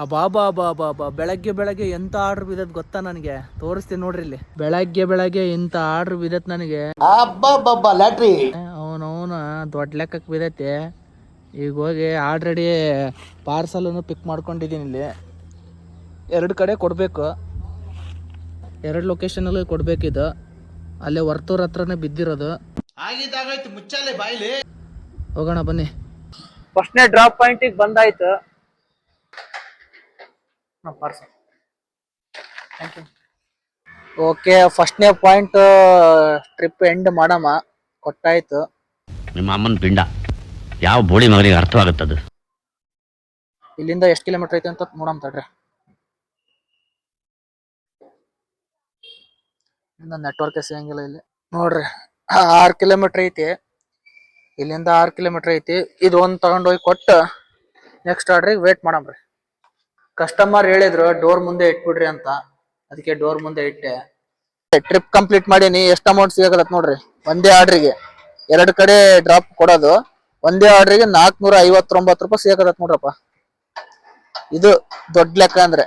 ಅಬಾ ಬೆಳಗ್ಗೆ ಬೆಳಗ್ಗೆ ಎಂತ ಆರ್ಡರ್ ಬಿದ್ದತ್ ಗೊತ್ತಾ ನನಗೆ, ತೋರಿಸ್ತೀನಿ ನೋಡ್ರಿ ಇಲ್ಲಿ. ಬೆಳಗ್ಗೆ ಇಂತ ಆರ್ಡರ್ ಬಿದ್ದತ್ ನನಗೆ. ಲ್ಯಾಟ್ರಿ ಅವನವನ ದೊಡ್ಡ ಲೆಕ್ಕಕ್ಕೆ ಬಿದ್ದೈತಿ. ಈಗ ಹೋಗಿ ಆಲ್ರೆಡಿ ಪಾರ್ಸಲನ್ನು ಪಿಕ್ ಮಾಡ್ಕೊಂಡಿದ್ದೀನಿ. ಇಲ್ಲಿ 2 ಕಡೆ ಕೊಡಬೇಕು, 2 ಲೊಕೇಶನಲ್ಲಿ ಕೊಡಬೇಕಿದು. ಅಲ್ಲೇ ವರ್ತೂರ್ ಹತ್ರನೇ ಬಿದ್ದಿರೋದು. ಮುಚ್ಚಾಲೆ ಬಾಯ್ಲಿ. ಹೋಗೋಣ ಬನ್ನಿ. ಫಸ್ಟ್ನೇ ಡ್ರಾಪ್ ಪಾಯಿಂಟಿಗೆ ಬಂದಾಯ್ತು. Parcel thank you. ಓಕೆ, ಫಸ್ಟ್ನೇ ಪಾಯಿಂಟ್ ಟ್ರಿಪ್ ಎಂಡ್ ಮಾಡಮ್ಮ. ಕೊಟ್ಟಾಯ್ತು. ನಿಮ್ಮ ಅಮ್ಮನ ಪಿಂಡ ಯಾವ ಬೋಳಿ ಮಗನಿಗೆ ಅರ್ಥವಾಗುತ್ತದು. ಇಲ್ಲಿಂದ ಎಷ್ಟು ಕಿಲೋಮೀಟರ್ ಐತೆ ಅಂತ ನೋಡಮ್ ತಡ್ರಿ. ನೆಟ್ವರ್ಕ್ ಸಿಗಂಗಿಲ್ಲ ಇಲ್ಲಿ ನೋಡ್ರಿ. 6 ಕಿಲೋಮೀಟರ್ ಐತಿ ಇಲ್ಲಿಂದ. 6 ಕಿಲೋಮೀಟರ್ ಐತಿ. ಇದು ಒಂದು ತಗೊಂಡೋಗಿ ಕೊಟ್ಟು ನೆಕ್ಸ್ಟ್ ಆರ್ಡ್ರಿಗೆ ವೇಟ್ ಮಾಡಮ್ರಿ. ಕಸ್ಟಮರ್ ಹೇಳಿದ್ರು ಡೋರ್ ಮುಂದೆ ಇಟ್ಬಿಡ್ರಿ ಅಂತ, ಅದಕ್ಕೆ ಡೋರ್ ಮುಂದೆ ಇಟ್ಟೆ. ಟ್ರಿಪ್ ಕಂಪ್ಲೀಟ್ ಮಾಡೀನಿ. ಎಷ್ಟು ಅಮೌಂಟ್ ಸಿಗಕತ್ತ ನೋಡ್ರಿ. ಒಂದೇ ಆರ್ಡ್ರಿಗೆ 2 ಕಡೆ ಡ್ರಾಪ್ ಕೊಡೋದು. ಒಂದೇ ಆರ್ಡ್ರಿಗೆ 459 ರೂಪಾಯಿ ಸಿಗಕತ್ತ ನೋಡ್ರಪ್ಪ. ಇದು ದೊಡ್ಡ ಲೆಕ್ಕ ಅಂದ್ರೆ.